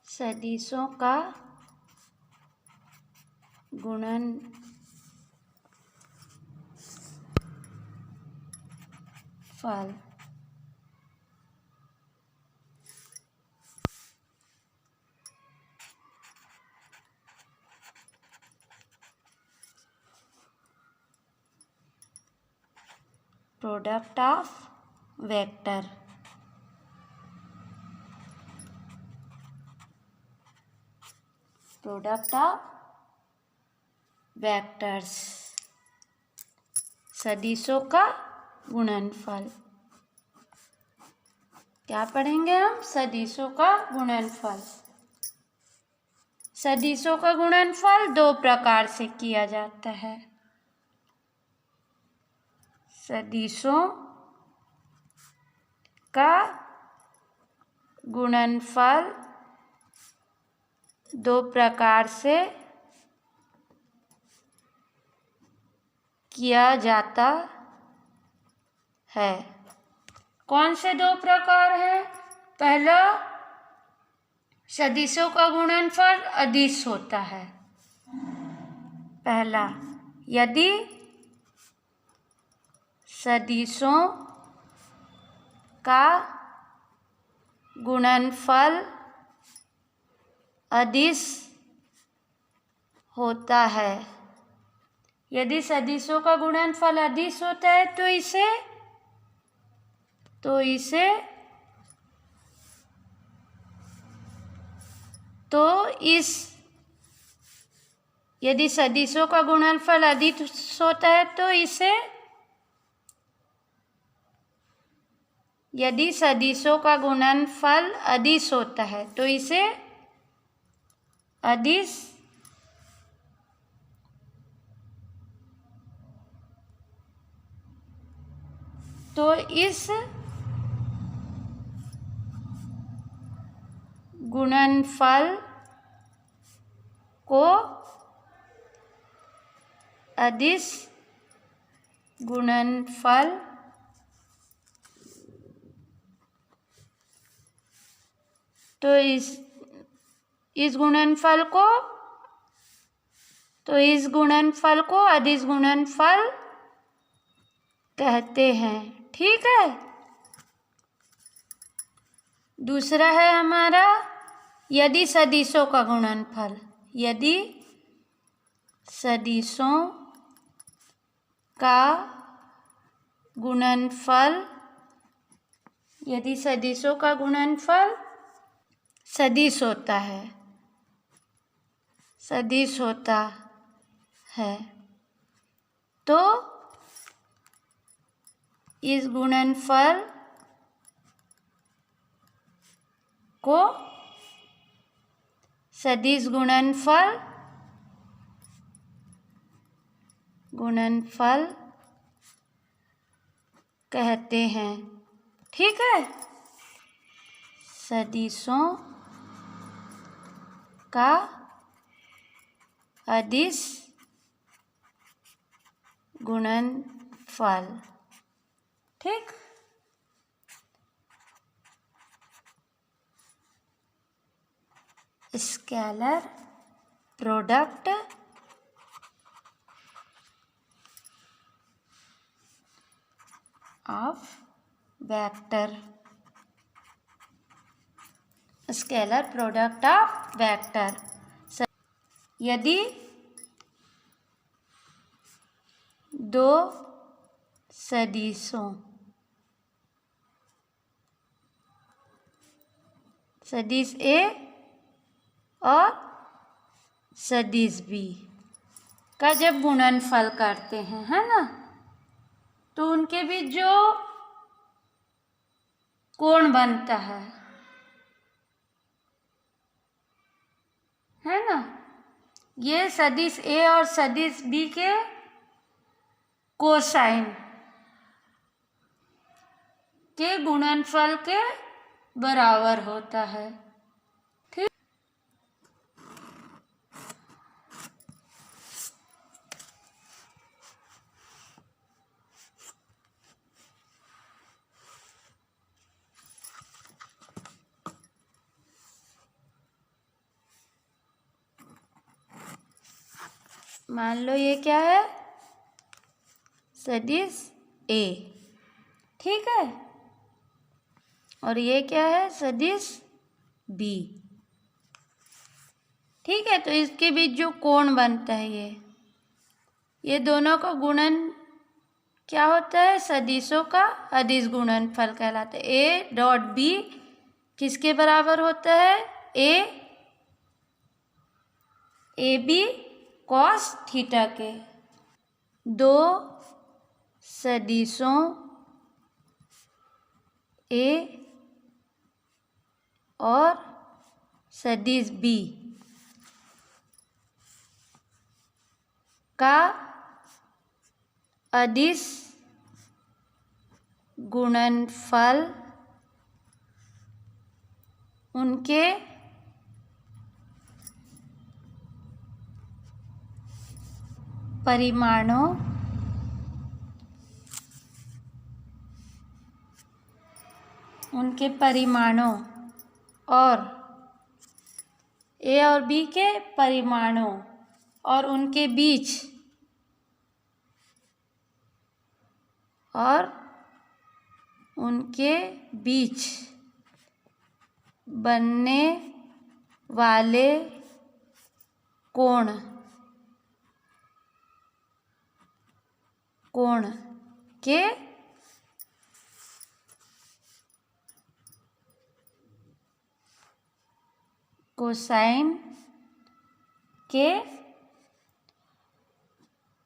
सदिशों का गुणनफल। Product of vector. Product of vectors, सदिशों का गुणनफल। क्या पढ़ेंगे हम? सदिशों का गुणनफल। सदिशों का गुणनफल दो प्रकार से किया जाता है। सदिशों का गुणनफल दो प्रकार से किया जाता है। कौन से दो प्रकार हैं? पहला, सदिशों का गुणनफल अदिश होता है। पहला, यदि सदिशों का गुणनफल अदिश होता है। यदि सदिशों का गुणनफल अदिश होता है तो यदि सदिशों का गुणनफल अदिश होता है तो इसे यदि सदिशों का गुणनफल अदिश होता है तो इसे अदिश तो इस गुणनफल को अदिश गुणनफल तो इस गुणनफल को अदिश गुणनफल कहते हैं। ठीक है। दूसरा है हमारा यदि सदिशों का गुणनफल। यदि सदिशों का गुणनफल सदिश होता है तो इस गुणनफल को सदिश गुणनफल कहते हैं। ठीक है। सदिशों का अदिश गुणनफल। ठीक। Scalar product of vector. Scalar product of vector. यदि दो सदिशों सदिश ए और सदिश बी का जब गुणनफल करते हैं, है ना, तो उनके बीच जो कोण बनता है ना, ये सदिश ए और सदिश बी के कोसाइन के गुणनफल के बराबर होता है। ठीक। मान लो ये क्या है, सदिश ए, ठीक है, और ये क्या है, सदिश बी, ठीक है। तो इसके बीच जो कोण बनता है, ये दोनों का गुणन क्या होता है, सदिशों का अदिश गुणनफल कहलाता है। ए डॉट बी किसके बराबर होता है, ए बी कॉस थीटा के। दो सदिशों ए और सदिश बी का अदिश गुणनफल उनके परिमाणों और ए और बी के परिमाणों और उनके बीच बनने वाले कोण के कोसाइन के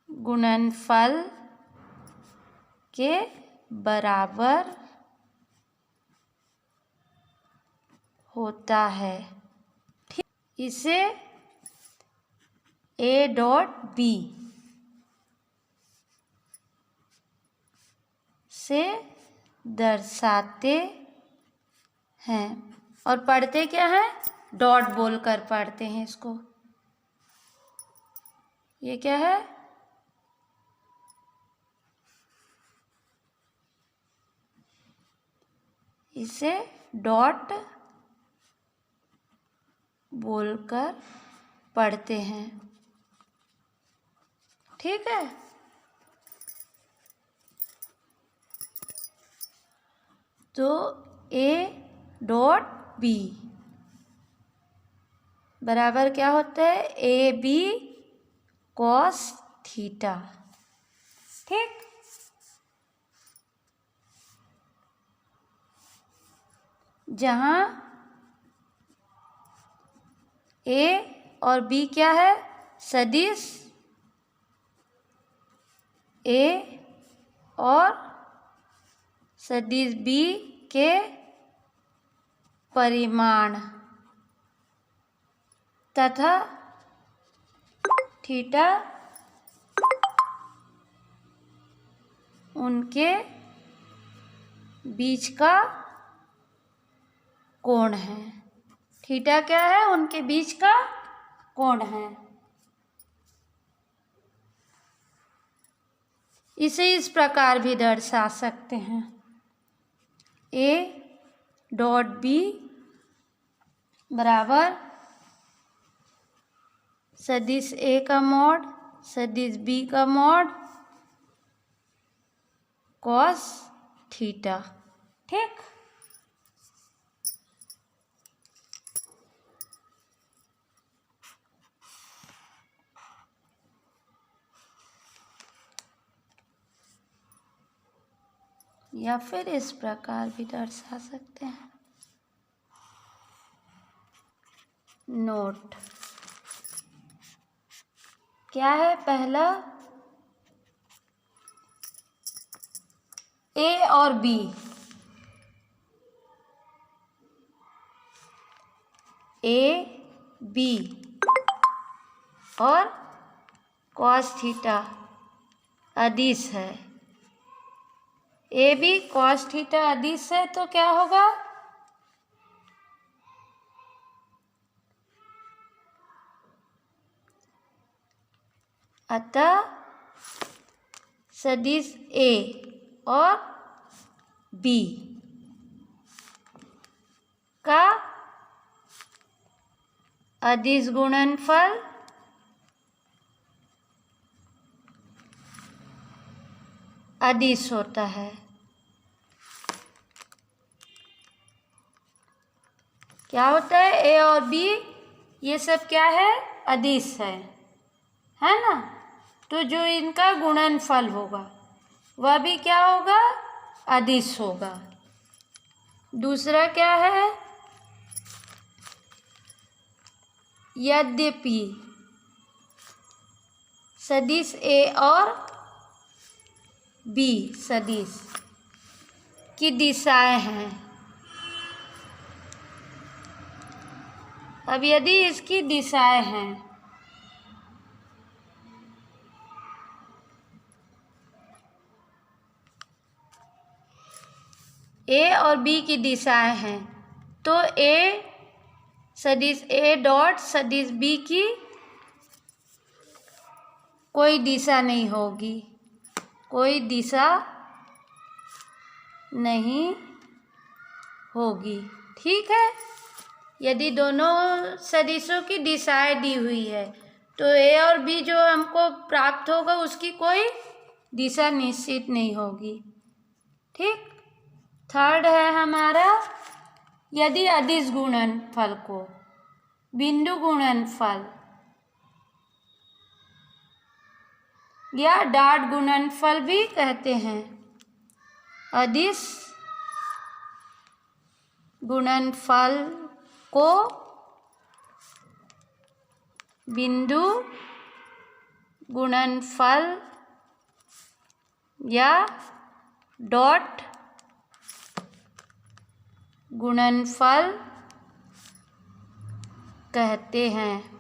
गुणनफल के बराबर होता है, ठीक। इसे ए डॉट बी से दर्शाते हैं, और पढ़ते क्या है, डॉट बोलकर पढ़ते हैं इसको। ये क्या है, इसे डॉट बोलकर पढ़ते हैं, ठीक है। तो ए डॉट बी बराबर क्या होता है, ए बी कॉस थीटा, ठीक। जहाँ ए और बी क्या है, सदिश ए और सदिश बी के परिमाण तथा थीटा उनके बीच का कोण है। थीटा क्या है, उनके बीच का कोण है। इसे इस प्रकार भी दर्शा सकते हैं, ए डॉट बी बराबर सदिश ए का मॉड सदिश बी का मॉड कॉस थीटा, ठीक। या फिर इस प्रकार भी दर्शा सकते हैं। नोट क्या है, पहला ए और बी, ए बी और कॉस थीटा अदिश है। ए बी कॉस थीटा अदिश है, तो क्या होगा, अतः सदिश ए और बी का अदिश गुणनफल अदिश होता है। क्या होता है? ए और बी ये सब क्या है? अदिश है ना। तो जो इनका गुणनफल होगा वह भी क्या होगा? अदिश होगा। दूसरा क्या है? यद्यपि सदिश ए और बी सदिश की दिशाएं हैं। अब यदि इसकी दिशाएं हैं ए और बी की दिशाएं हैं तो ए सदिश ए डॉट सदिश बी की कोई दिशा नहीं होगी, कोई दिशा नहीं होगी। ठीक है। यदि दोनों सदिशों की दिशाएं दी हुई है तो ए और बी जो हमको प्राप्त होगा उसकी कोई दिशा निश्चित नहीं होगी। ठीक। थर्ड है हमारा, यदि अदिश गुणनफल को बिंदु गुणनफल या डॉट गुणनफल भी कहते हैं। अदिश गुणनफल को बिंदु गुणनफल या डॉट गुणनफल कहते हैं।